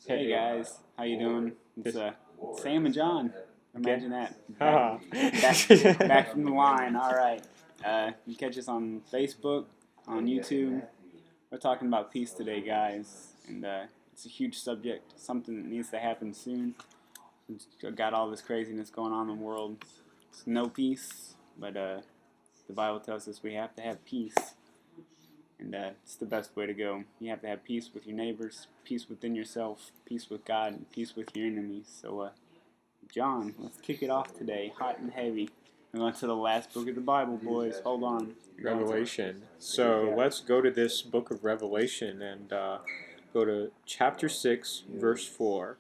Hey guys, how you doing? It's Sam and John. Imagine that. Haha. Back from the line. All right. You catch us on Facebook, on YouTube. We're talking about peace today, guys, and it's a huge subject. Something that needs to happen soon. We've got all this craziness going on in the world. It's no peace, but the Bible tells us we have to have peace. And it's the best way to go. You have to have peace with your neighbors, peace within yourself, peace with God, and peace with your enemies. So, John, let's kick it off today, hot and heavy. We're going to the last book of the Bible, boys. Hold on. Revelation. So let's go to this book of Revelation and go to chapter 6, verse 4.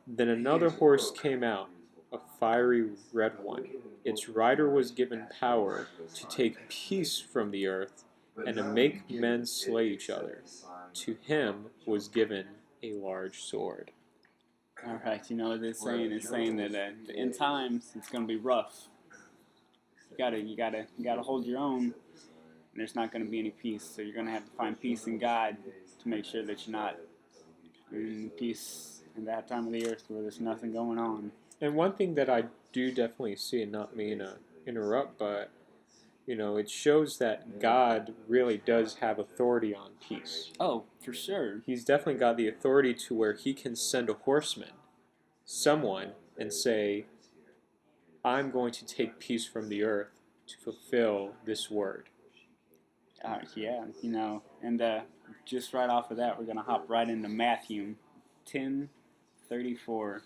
Then another horse came out, a fiery red one. Its rider was given power to take peace from the earth and to make men slay each other. To him was given a large sword. All right, you know what it's saying? It's saying that the end times it's going to be rough. You gotta hold your own. And there's not going to be any peace, so you're going to have to find peace in God to make sure that you're not in peace in that time of the earth where there's nothing going on. And one thing that I do definitely see, and not mean to interrupt, but it shows that God really does have authority on peace. Oh, for sure. He's definitely got the authority to where he can send a horseman, someone, and say, I'm going to take peace from the earth to fulfill this word. Yeah, and just right off of that, we're going to hop right into Matthew 10:34.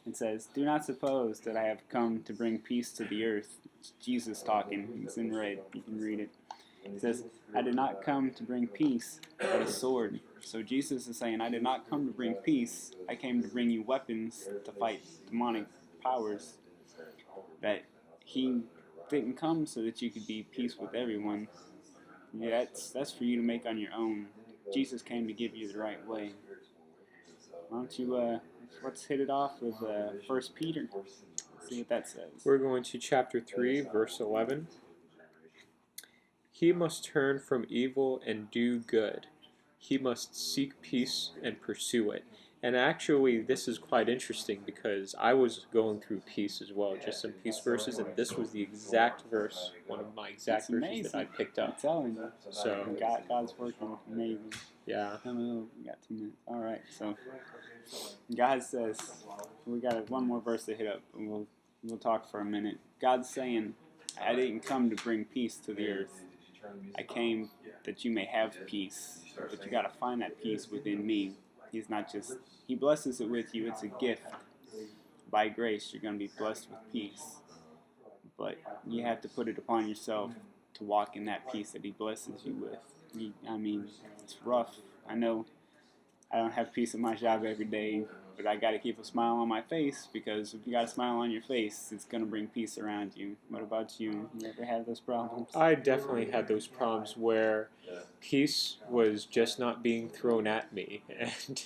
It says, "Do not suppose that I have come to bring peace to the earth." It's Jesus talking. It's in red. You can read it. It says, "I did not come to bring peace, but a sword." So Jesus is saying, I did not come to bring peace. I came to bring you weapons to fight demonic powers. That he didn't come so that you could be at peace with everyone. Yeah, that's for you to make on your own. Jesus came to give you the right way. Why don't you, let's hit it off with 1 Peter. Let's see what that says. We're going to chapter 3, verse 11. He must turn from evil and do good. He must seek peace and pursue it. And actually, this is quite interesting because I was going through peace as well, just some peace verses, and this was the exact verse, one of my exact verses that I picked up. I'm telling you. So God's working amazing. Yeah. We got 2 minutes. All right. So God says, we got one more verse to hit up, and we'll talk for a minute. God's saying, I didn't come to bring peace to the earth. I came that you may have peace, but you got to find that peace within me. He's not just, he blesses it with you. It's a gift. By grace, you're going to be blessed with peace. But you have to put it upon yourself to walk in that peace that he blesses you with. It's rough. I know I don't have peace at my job every day, but I got to keep a smile on my face, because if you got a smile on your face, it's going to bring peace around you. What about you? You ever have those problems? I definitely had those problems where peace was just not being thrown at me. And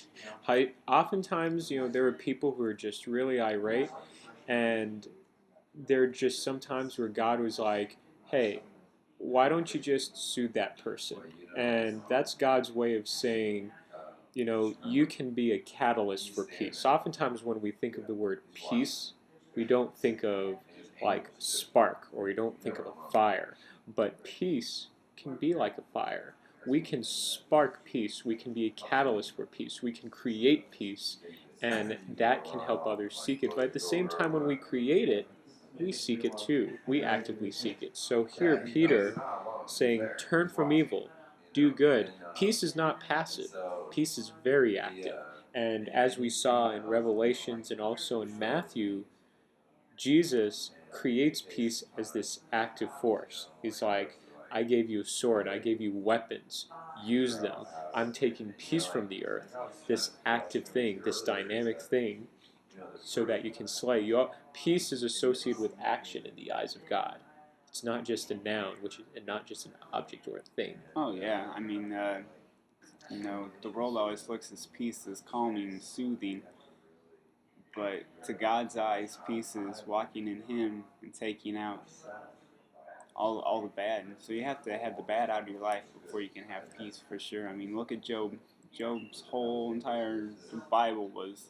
oftentimes, there are people who are just really irate, and there are just sometimes where God was like, hey, why don't you just soothe that person? And that's God's way of saying, you can be a catalyst for peace. Oftentimes when we think of the word peace, we don't think of like spark, or we don't think of a fire. But peace can be like a fire. We can spark peace. We can be a catalyst for peace. We can create peace, and that can help others seek it. But at the same time, when we create it, we seek it too. We actively seek it. So here Peter saying, turn from evil, do good. Peace is not passive. Peace is very active. And as we saw in Revelations and also in Matthew, Jesus creates peace as this active force. He's like, I gave you a sword. I gave you weapons. Use them. I'm taking peace from the earth. This active thing, this dynamic thing, so that you can slay. Peace is associated with action in the eyes of God. It's not just a noun, and not just an object or a thing. Oh, yeah. The world always looks at peace as calming and soothing. But to God's eyes, peace is walking in Him and taking out all the bad. So you have to have the bad out of your life before you can have peace, for sure. Look at Job. Job's whole entire Bible was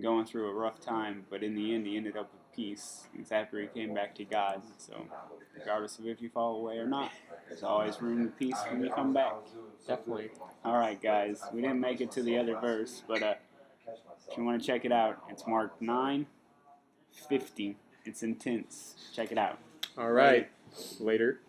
going through a rough time, but in the end, he ended up with peace. It's after he came back to God. So, regardless of if you fall away or not, there's always room to peace when you come back. Definitely. All right, guys, we didn't make it to the other verse, but if you want to check it out, it's Mark 9:50. It's intense. Check it out. All right. Later.